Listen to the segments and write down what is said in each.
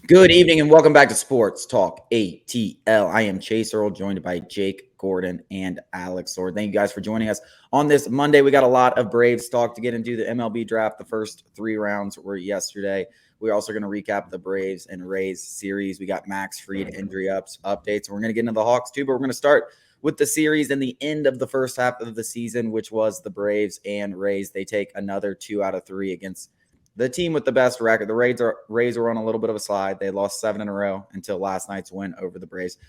Good evening and welcome back to Sports Talk ATL. I am Chase Earl, joined by Jake Gordon and Alex Sword. Thank you guys for joining us on this Monday. We got a lot of Braves talk to get into the MLB draft. The first three rounds were yesterday. We're also going to recap the Braves and Rays series. We got Max Fried injury updates, and we're going to get into the Hawks too, but we're going to start with the series in the end of the first half of the season, which was the Braves and Rays. They take another 2 out of 3 against the team with the best record. The Rays are on a little bit of a slide. They lost 7 in a row until last night's win over the Braves.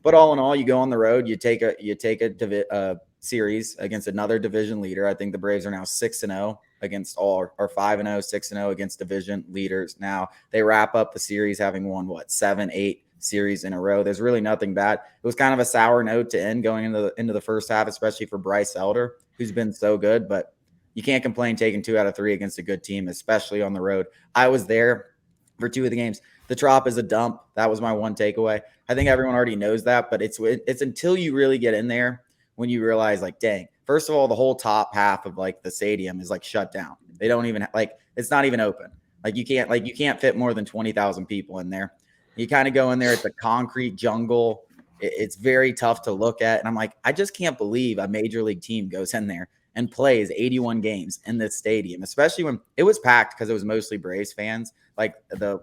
But all in all, you go on the road, you take a series against another division leader. I think the Braves are now 6-0 against all, or 5-0, 6-0 against division leaders. Now they wrap up the series having won 7-8 series in a row. There's really nothing bad. It was kind of a sour note to end going into the first half, especially for Bryce Elder, who's been so good, but you can't complain taking 2 out of 3 against a good team, especially on the road. I was there for 2 of the games. The Trop is a dump. That was my one takeaway. I think everyone already knows that, but it's until you really get in there when you realize, like, dang, first of all, the whole top half of like the stadium is like shut down. They don't even it's not even open. You can't fit more than 20,000 people in there. You kind of go in there, it's a concrete jungle. It's very tough to look at. And I'm like, I just can't believe a major league team goes in there and plays 81 games in this stadium, especially when it was packed because it was mostly Braves fans. Like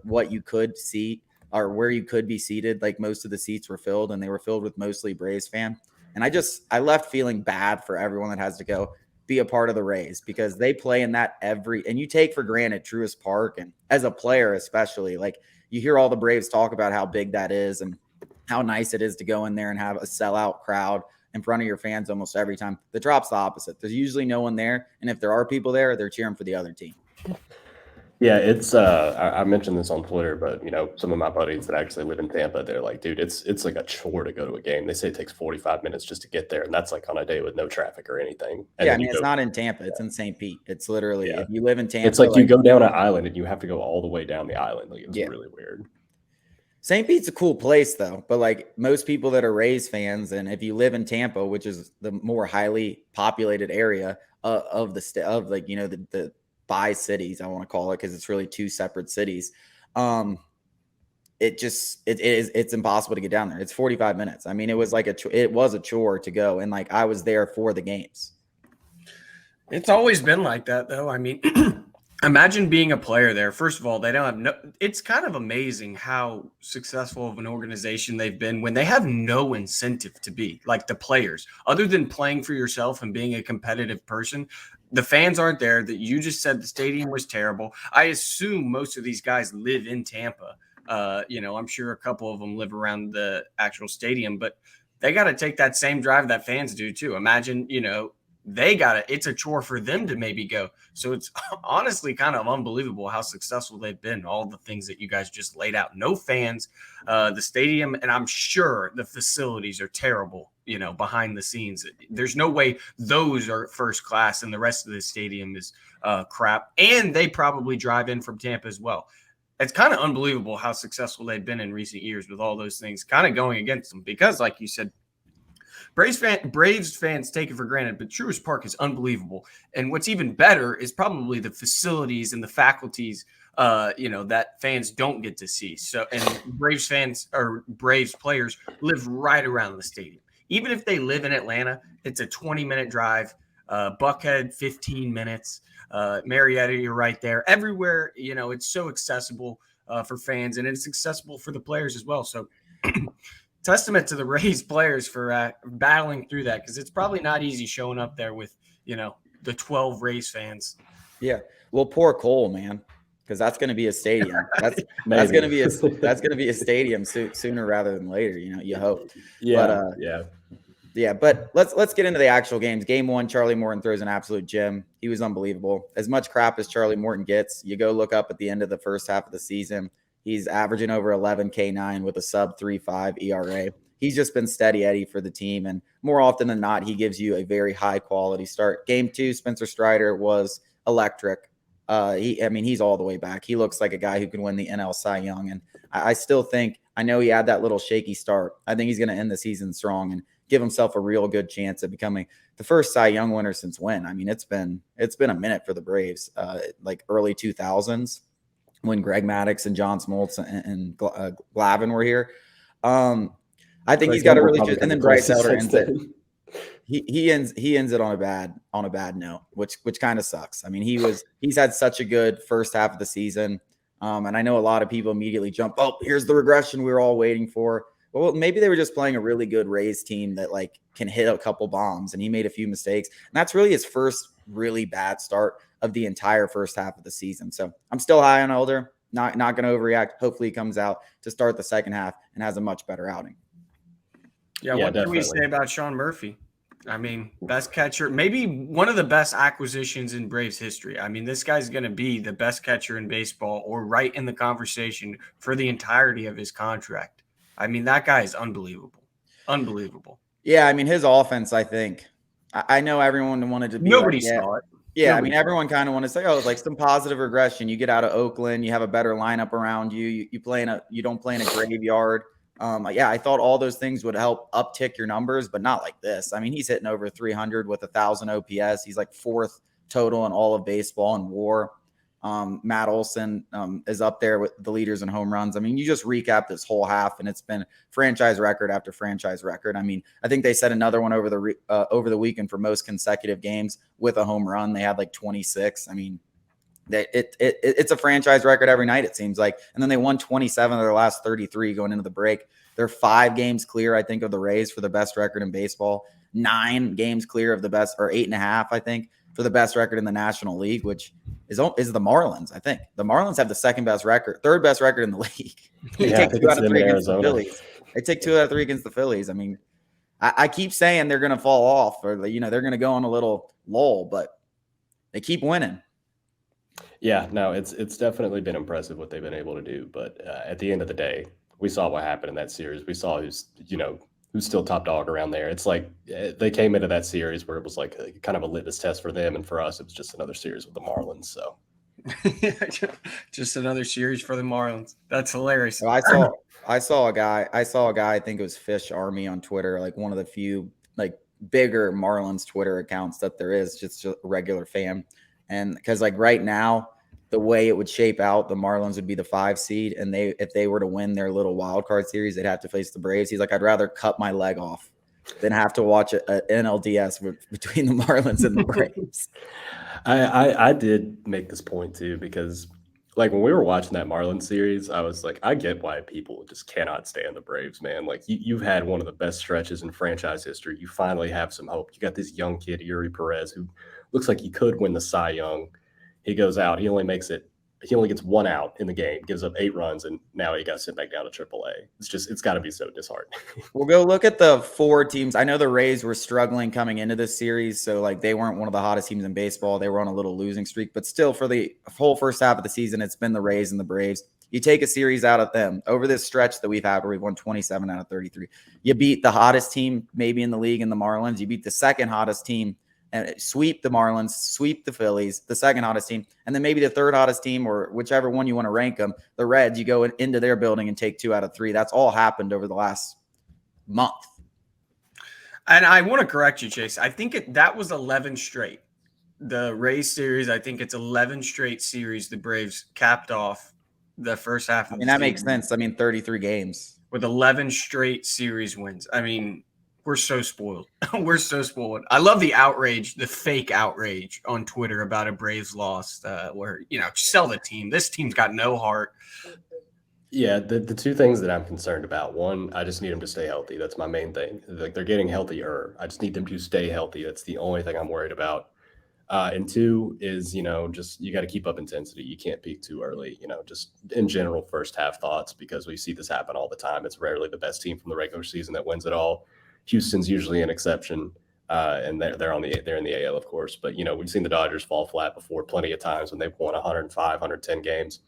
what you could see or where you could be seated, like most of the seats were filled, and they were filled with mostly Braves fan. And I left feeling bad for everyone that has to go be a part of the Rays because they play in that and you take for granted Truist Park. And as a player, especially, like you hear all the Braves talk about how big that is and how nice it is to go in there and have a sellout crowd in front of your fans almost every time. The Trop's the opposite. There's usually no one there, and if there are people there, they're cheering for the other team. Yeah, it's I mentioned this on Twitter, but some of my buddies that actually live in Tampa, they're like, dude, it's like a chore to go to a game. They say it takes 45 minutes just to get there, and that's like on a day with no traffic or anything. And Yeah, I then mean, it's not in Tampa, it's in St. Pete. It's literally, if you live in Tampa, it's like you go down an island and you have to go all the way down the island. Like it's really weird. St. Pete's a cool place though, but like most people that are Rays fans, and if you live in Tampa, which is the more highly populated area of the state of the bi cities, I want to call it, because it's really 2 separate cities. It's impossible to get down there. It's 45 minutes. I mean, it was a chore to go, and like I was there for the games. It's always been like that though. I mean, imagine being a player there. First of all, they don't have it's kind of amazing how successful of an organization they've been when they have no incentive to be like the players, other than playing for yourself and being a competitive person. The fans aren't there. That you just said the stadium was terrible. I assume most of these guys live in Tampa. I'm sure a couple of them live around the actual stadium, but they got to take that same drive that fans do too. Imagine, it's a chore for them to maybe go. So it's honestly kind of unbelievable how successful they've been. All the things that you guys just laid out, no fans, the stadium, and I'm sure the facilities are terrible, behind the scenes. There's no way those are first class and the rest of the stadium is crap. And they probably drive in from Tampa as well. It's kind of unbelievable how successful they've been in recent years with all those things kind of going against them because, like you said, Braves fans take it for granted, but Truist Park is unbelievable. And what's even better is probably the facilities and the faculties, that fans don't get to see. So, and Braves fans or Braves players live right around the stadium. Even if they live in Atlanta, it's a 20-minute drive. Buckhead, 15 minutes. Marietta, you're right there. Everywhere, it's so accessible for fans, and it's accessible for the players as well. So testament to the Rays players for battling through that, because it's probably not easy showing up there with, the 12 Rays fans. Yeah. Well, poor Cole, man, because that's going to be a stadium. That's going to be a stadium sooner rather than later. You hope. But let's get into the actual games. Game 1, Charlie Morton throws an absolute gem. He was unbelievable. As much crap as Charlie Morton gets, you go look up at the end of the first half of the season, he's averaging over 11 K9 with a sub 3.5 ERA. He's just been steady Eddie for the team, and more often than not, he gives you a very high quality start. Game 2, Spencer Strider was electric. He's all the way back. He looks like a guy who can win the NL Cy Young, and I still think, I know he had that little shaky start. I think he's going to end the season strong and give himself a real good chance at becoming the first Cy Young winner since when? I mean, it's been a minute for the Braves, like early 2000s. when Greg Maddux and John Smoltz and Glavin were here. I think he's got to really just, and then Bryce Elder ends it. He ends it on a bad note, which kind of sucks. I mean, he's had such a good first half of the season. And I know a lot of people immediately jump, oh, here's the regression we were all waiting for. Well, maybe they were just playing a really good Rays team that like can hit a couple bombs, and he made a few mistakes. And that's really his first really bad start of the entire first half of the season. So I'm still high on Elder, not going to overreact. Hopefully he comes out to start the second half and has a much better outing. Yeah, what can we say about Sean Murphy? I mean, best catcher, maybe one of the best acquisitions in Braves history. I mean, this guy's going to be the best catcher in baseball or right in the conversation for the entirety of his contract. I mean, that guy is unbelievable. Unbelievable. Yeah, I mean, his offense, I think. I know everyone wanted to be Nobody saw it. Yeah, I mean, everyone kind of wanted to say, oh, it's like some positive regression. You get out of Oakland, you have a better lineup around you. You don't play in a graveyard. Yeah, I thought all those things would help uptick your numbers, but not like this. I mean, he's hitting over 300 with 1,000 OPS. He's like fourth total in all of baseball in WAR. Matt Olson is up there with the leaders in home runs. I mean, you just recap this whole half, and it's been franchise record after franchise record. I mean, I think they set another one over the weekend for most consecutive games with a home run. They had like 26. I mean, it's a franchise record every night, it seems like. And then they won 27 of their last 33 going into the break. They're 5 games clear, I think, of the Rays for the best record in baseball. 9 games clear of the best, or 8.5, I think, for the best record in the National League, which is the Marlins, I think. The Marlins have the third best record in the league. They take 2 out of 3 against the Phillies. They take 2 out of 3 against the Phillies. I mean, I keep saying they're going to fall off, or they're going to go on a little lull, but they keep winning. Yeah, no, it's definitely been impressive what they've been able to do. But at the end of the day, we saw what happened in that series. We saw who's still top dog around there. It's like they came into that series where it was like kind of a litmus test for them, and for us, it was just another series with the Marlins. So, just another series for the Marlins. That's hilarious. So I saw a guy. I think it was Fish Army on Twitter, like one of the few like bigger Marlins Twitter accounts that there is, just a regular fan. And because like right now, the way it would shape out, the Marlins would be the 5 seed, and if they were to win their little wild card series, they'd have to face the Braves. He's like, I'd rather cut my leg off than have to watch an NLDS between the Marlins and the Braves. I did make this point too, because like when we were watching that Marlins series, I was like, I get why people just cannot stand the Braves, man. Like you've had one of the best stretches in franchise history. You finally have some hope. You got this young kid, Yuri Perez, who looks like he could win the Cy Young. He goes out. He only gets 1 out in the game, gives up 8 runs, and now he got sent back down to AAA. It's got to be so disheartening. We'll go look at the 4 teams. I know the Rays were struggling coming into this series, so like they weren't one of the hottest teams in baseball. They were on a little losing streak, but still for the whole first half of the season, it's been the Rays and the Braves. You take a series out of them over this stretch that we've had where we've won 27 out of 33. You beat the hottest team maybe in the league in the Marlins. You beat the second hottest team and sweep the Marlins, sweep the Phillies, the second hottest team, and then maybe the third hottest team, or whichever one you want to rank them, the Reds. You go into their building and take 2 out of 3. That's all happened over the last month. And I want to correct you, Chase. I think that was 11 straight. The Rays series, I think it's 11 straight series the Braves capped off the first half of the season. That makes sense. I mean, 33 games. With 11 straight series wins. I mean, we're so spoiled. We're so spoiled. I love the outrage, the fake outrage on Twitter about a Braves loss where, sell the team. This team's got no heart. Yeah, the 2 things that I'm concerned about. One, I just need them to stay healthy. That's my main thing. Like they're getting healthier. I just need them to stay healthy. That's the only thing I'm worried about. And 2 is, just you got to keep up intensity. You can't peak too early, just in general first half thoughts, because we see this happen all the time. It's rarely the best team from the regular season that wins it all. Houston's usually an exception, and they're in the AL, of course. But we've seen the Dodgers fall flat before plenty of times when they've won 105, 110 games.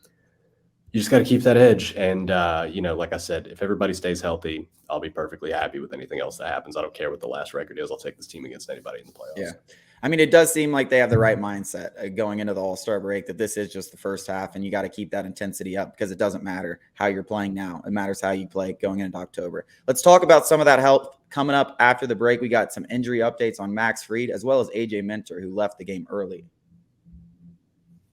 You just got to keep that edge, and like I said, if everybody stays healthy, I'll be perfectly happy with anything else that happens. I don't care what the last record is. I'll take this team against anybody in the playoffs. Yeah. I mean, it does seem like they have the right mindset going into the All-Star break, that this is just the first half, and you got to keep that intensity up, because it doesn't matter how you're playing now. It matters how you play going into October. Let's talk about some of that help coming up after the break. We got some injury updates on Max Fried as well as AJ Minter, who left the game early.